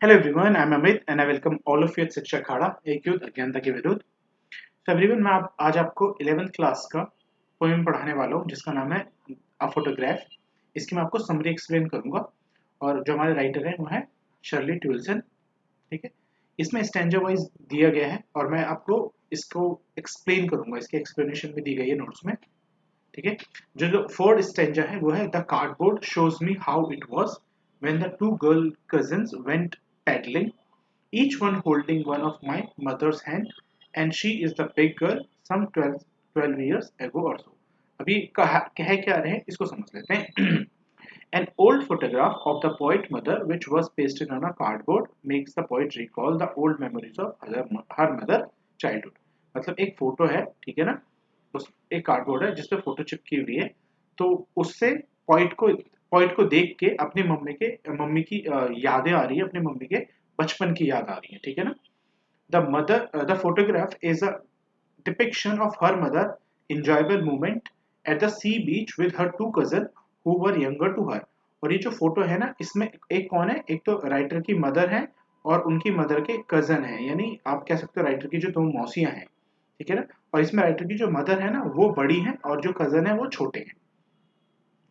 Hello everyone, I'm Amit and I welcome all of you at शिक्षा अखाड़ा एक युद्ध अज्ञानता के विरुद्ध। तो एवरीवन मैं आज आपको 11th क्लास का पोएम पढ़ाने वाला हूँ जिसका नाम है अ फोटोग्राफ। इसकी मैं आपको समरी एक्सप्लेन करूंगा और जो हमारे राइटर हैं वो है शर्ली ट्विल्सन। ठीक है, इसमें स्टैंजा वाइज दिया गया है और मैं आपको इसको एक्सप्लेन करूंगा, इसकी एक्सप्लेनेशन भी दी गई है नोट्स में। ठीक है, जो फोर्थ स्टैंजा है वो है the cardboard shows me how it was when the two girl cousins went paddling, each one holding one of my mother's hand, and she is the big girl some 12 years ago or so. अभी कह क्या रहे हैं इसको समझ लेते हैं। An old photograph of the poet mother which was pasted on a cardboard makes the poet recall the old memories of her mother childhood. मतलब एक फोटो है, ठीक है ना, उस एक कार्डबोर्ड है जिसपे फोटो चिपकी हुई है, तो उससे पॉइंट को देख के अपनी मम्मी की यादें आ रही है, अपनी मम्मी के बचपन की याद आ रही है। ठीक है ना। The photograph is a depiction of her mother enjoyable moment at the sea beach with her two cousin who were younger to her। और ये जो फोटो है ना, इसमें एक कौन है, एक तो राइटर की मदर है और उनकी मदर के कजन है, यानी आप कह सकते हो राइटर की जो दो मौसियां हैं। ठीक है ना। और इसमें राइटर की जो मदर है ना वो बड़ी है और जो कजन है वो छोटे हैं।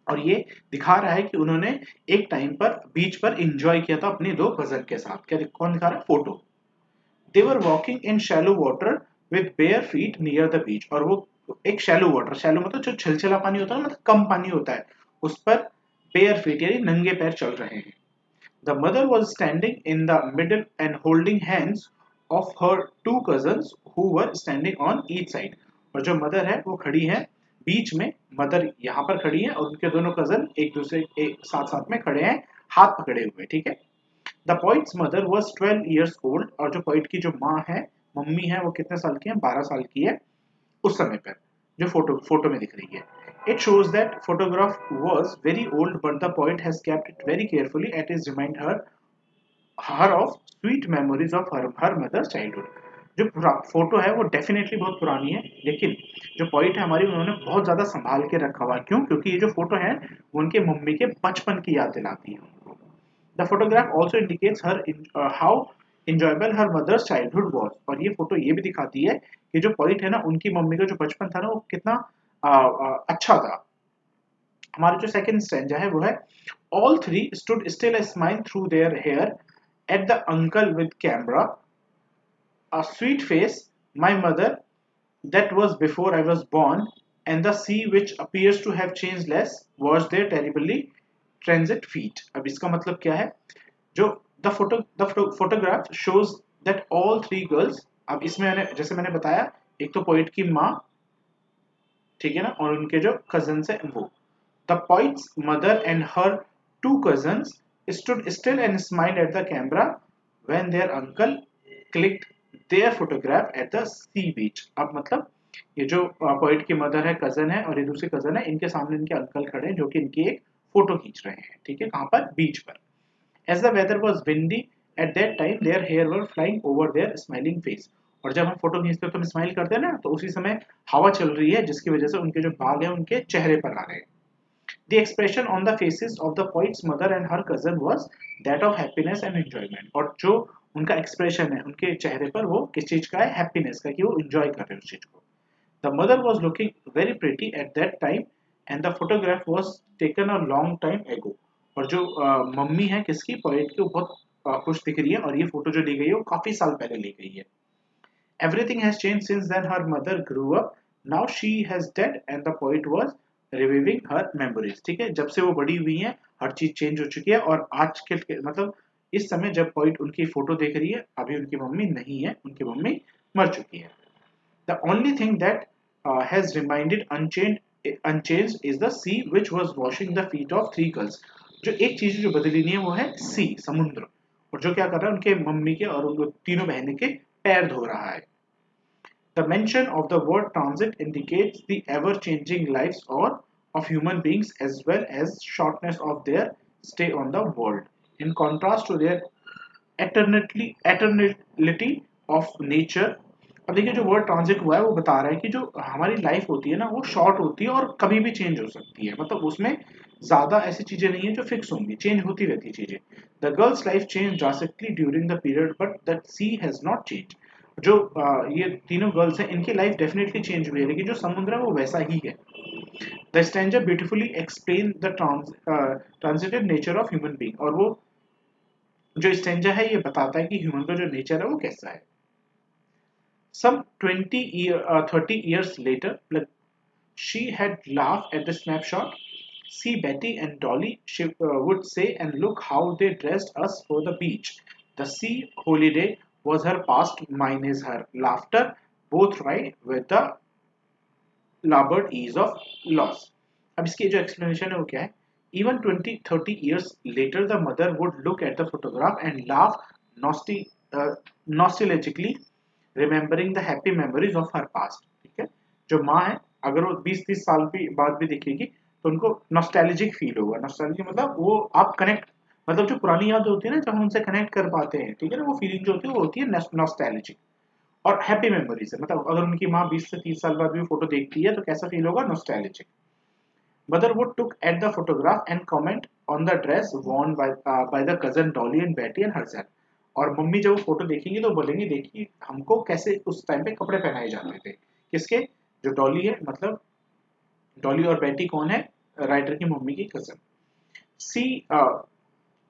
और ये दिखा रहा है कि उन्होंने एक टाइम पर बीच पर एंजॉय किया था अपने दो कजन के साथ। क्या कौन दिखा रहा है, photo. They were walking in shallow water with bare feet near the beach. और वो एक शैलो वाटर, शैलो मतलब जो छलछला पानी होता है, मतलब कम पानी होता है, उस पर बेयर फीट यानी नंगे पैर चल रहे हैं। The mother was standing in the middle and holding hands of her two cousins who were standing on each side. और जो मदर है वो खड़ी है बीच में, मदर यहाँ पर खड़ी है और उनके दोनों कजन एक दूसरे के साथ साथ में खड़े हैं, हाथ पकड़े हुए। ठीक है। The poets mother was 12 years old. और जो पोइट की जो माँ है, मम्मी है, वो कितने साल की है, 12 साल की है उस समय पर, जो फोटो में दिख रही है। It shows that photograph was very old but the poet has kept it very carefully at is remind her of sweet memories of her mother childhood. जो फोटो है वो डेफिनेटली बहुत पुरानी है, लेकिन जो पॉइंट है हमारी, उन्होंने बहुत ज्यादा संभाल के रखा हुआ। क्यों? क्योंकि ये जो फोटो है वो उनके मम्मी के बचपन की याद दिलाती है। The photograph also indicates her how enjoyable her mother's childhood was. और ये फोटो ये भी दिखाती है कि जो पॉइंट है ना, उनकी मम्मी का जो बचपन था ना वो कितना अच्छा था। हमारा जो सेकंड स्टैंजा है वो है all three stood still a smile through their hair at the uncle with camera, a sweet face, my mother, that was before I was born, and the sea which appears to have changed less was their terribly transit feet। अब इसका मतलब क्या है? जो the photograph shows that all three girls, अब इसमें जैसे मैंने बताया, एक तो पोइट की माँ, ठीक है ना, और उनके जो कजन्स है वो। The poet's mother and her two cousins stood still and smiled at the camera when their uncle clicked their photograph at the sea beach। अब मतलब ये जो पोइट की मदर है, कजन है, और ये दूसरी कजन है, इनके सामने इनके अंकल खड़े हैं जो कि इनकी एक फोटो खींच रहे हैं। ठीक है, कहाँ पर? बीच पर। As the weather was windy at that time, their hair were flying over their smiling face। और जब हम फोटो खींचते हैं तो हम स्माइल करते हैं ना, तो उसी समय हवा चल रही है जिसकी वजह से उनके जो बाल हैं उनके चेहरे पर आ रहे हैं। The expression on the faces of the poet's mother and her cousin was that of happiness and enjoyment। और जो उनका एक्सप्रेशन है उनके चेहरे पर, वो किस चीज का है? हैप्पीनेस का, कि वो एंजॉय कर रहे हैं उस चीज को। The mother was looking very pretty at that time and the photograph was taken a long time ago। और जो मम्मी है किसकी? पोएट की, वो बहुत खुश दिख रही है और ये फोटो जो ली गई है वो काफी साल पहले ली गई है। Everything has changed since then her mother grew up, now she has died and the poet was reviving her memories. ठीक है, जब से वो बड़ी हुई हैं हर चीज चेंज हो चुकी है, और आज के मतलब इस समय जब पॉइंट उनकी फोटो देख रही है, अभी उनकी मम्मी नहीं है, उनकी मम्मी मर चुकी है। The only thing that has remained unchanged is the sea which was washing the feet of three girls. जो एक चीज जो बदली नहीं है वो है सी, समुद्र। और जो क्या कर रहा है, उनके मम्मी के और उन तीनों बहनों के पैर धो रहा है। The mention of the word transit indicates the ever-changing lives of human beings as well as shortness of their stay on the world, in contrast to their eternality of nature। अब देखिए, जो वर्ड ट्रांजिट हुआ है वो बता रहा है कि जो हमारी लाइफ होती है ना वो शॉर्ट होती है और कभी भी चेंज हो सकती है। मतलब उसमें ज्यादा ऐसी चीजें नहीं है जो फिक्स होंगी, चेंज होती रहती है चीजें। The girls life change drastically during the period but that sea has not change. जो ये तीनों गर्ल्स हैं इनकी लाइफ डेफिनेटली चेंज हुई है, लेकिन जो समुद्र है वो वैसा ही है। The stanza beautifully explain the transited nature of human being. और वो जो स्टैंजा है ये बताता है कि ह्यूमन का जो नेचर है वो कैसा है। Some 30 years later, like, she had laughed at the snapshot. See Betty and Dolly, she would say, and look how they dressed us for the beach. The sea holiday was her past, mine is her laughter, both right with the labored ease of loss. अब इसकी जो explanation है वो क्या है? Even 20-30 years later, the mother would look at the photograph and laugh nostalgically, remembering the happy memories of her past. ठीक है, जो माँ है अगर वो 20-30 साल भी बाद भी दिखेगी तो उनको नॉस्टैल्जिक फील होगा। नॉस्टैल्जिक मतलब वो आप कनेक्ट, मतलब जो पुरानी याद होती है ना, जब हम उनसे कनेक्ट कर पाते हैं, ठीक है ना, वो फीलिंग जो होती है वो होती है नॉस्टैल्जिक। और हैप्पी मेमोरीज है, मतलब अगर उनकी माँ 20 से 30 साल बाद भी फोटो देखती है तो कैसा फील होगा? Nostalgic. Mother would took at the photograph and comment on the dress worn by the cousin Dolly and Betty and herself। और मम्मी जब वो फोटो देखेंगी तो बोलेंगी देखिए हमको कैसे उस टाइम पे कपड़े पहनाए जाते थे। किसके? जो डॉली है, मतलब डॉली और बेटी कौन है? राइटर की मम्मी की cousin. Sea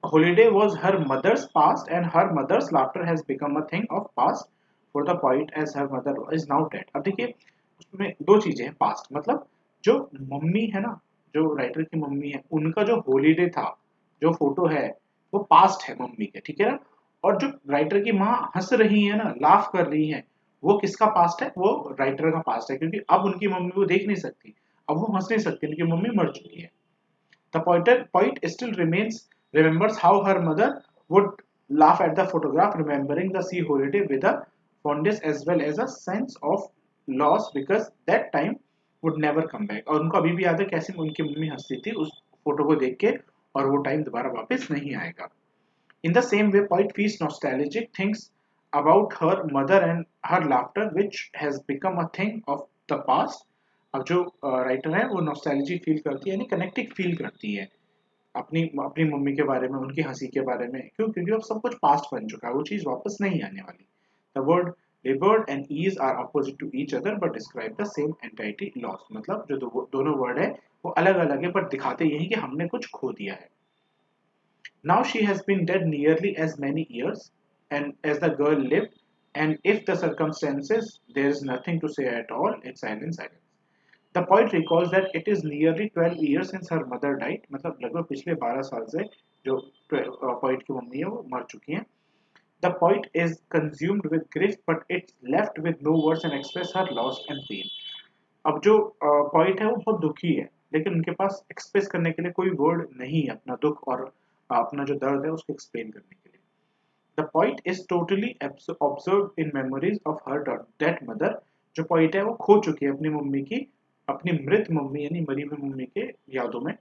holiday was her mother's past and her mother's laughter has become a thing of past for the poet as her mother is now dead। अब देखिए उसमें दो चीजें हैं, पास्ट मतलब जो मम्मी है ना, जो राइटर की मम्मी है, उनका जो हॉलीडे था, जो फोटो है वो पास्ट है मम्मी के, ठीक है ना। और जो राइटर की माँ हंस रही है ना, लाफ कर रही है, वो किसका पास्ट है? वो राइटर का पास्ट है, क्योंकि अब उनकी मम्मी वो देख नहीं सकती, अब वो हंस नहीं सकती, उनकी मम्मी मर चुकी है। The poet still remembers how her mother would laugh at the photograph, remembering the sea holiday with a fondness as well as a sense of loss because that time would never come back। और उनको अभी भी याद है कैसे उनकी mummy हंसती थी उस फोटो को देख के, और वो टाइम दोबारा वापस नहीं आएगा। In the same way, poet feels nostalgic things about her mother and her laughter, which has become a thing of the past। अब जो राइटर है वो नॉस्टैल्जी फील करती है, यानी कनेक्टिंग फील करती है अपनी अपनी मम्मी के बारे में, उनकी हंसी के बारे में। क्यों? क्योंकि अब सब कुछ पास्ट बन चुका है, वो चीज वापस नहीं आने वाली। The word reward and ease are opposite to each other but describe the same entity loss. मतलब जो दोनों वर्ड है वो अलग अलग है पर दिखाते यही कि हमने कुछ खो दिया है। Now she has been dead nearly as many years and as the girl lived, and if the circumstances, there is nothing to say at all, it's silence, silence। The poet recalls that it is nearly 12 years since her mother died, मतलब लगभग पिछले 12 साल से जो poet की mummy है वो मर चुकी हैं। The poet is consumed with grief, but it's left with no words and express her loss and pain। अब जो poet है वो बहुत दुखी है, लेकिन उनके पास एक्सप्रेस करने के लिए कोई वर्ड नहीं है अपना दुख और अपना जो दर्द है उसको एक्सप्लेन करने के लिए। The point is totally observe in memories of her dead mother. जो पॉइंट है वो खो चुकी है अपनी मम्मी की, अपनी मृत मम्मी यानी मरी हुई मम्मी के यादों में।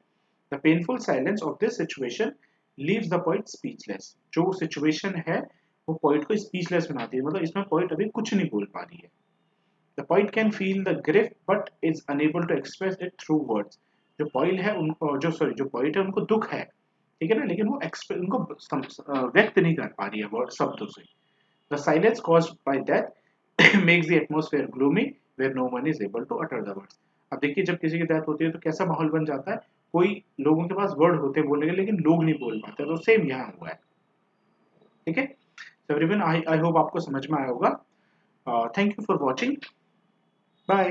The painful silence of this situation leaves the point speechless. जो सिचुएशन है वो पॉइंट को स्पीचलेस बनाती है, मतलब इसमें पॉइंट अभी कुछ नहीं बोल पा रही है। The poet can feel the grief but is unable to express it through words. जो पॉइंट है उनको जो पॉइंट है उनको दुख है, ठीक है ना, लेकिन वो उनको व्यक्त नहीं कर पा रही है वर्ड शब्दों से। The silence caused by death makes the atmosphere gloomy where no one is able to utter the words. अब देखिए जब किसी की डेथ होती है तो कैसा माहौल बन जाता है, कोई लोगों के पास वर्ड होते हैं बोलने के लेकिन लोग नहीं बोल पाते, तो सेम यहाँ हुआ है। ठीक है, so everyone, I hope आपको समझ में आया होगा। Thank you for watching, bye.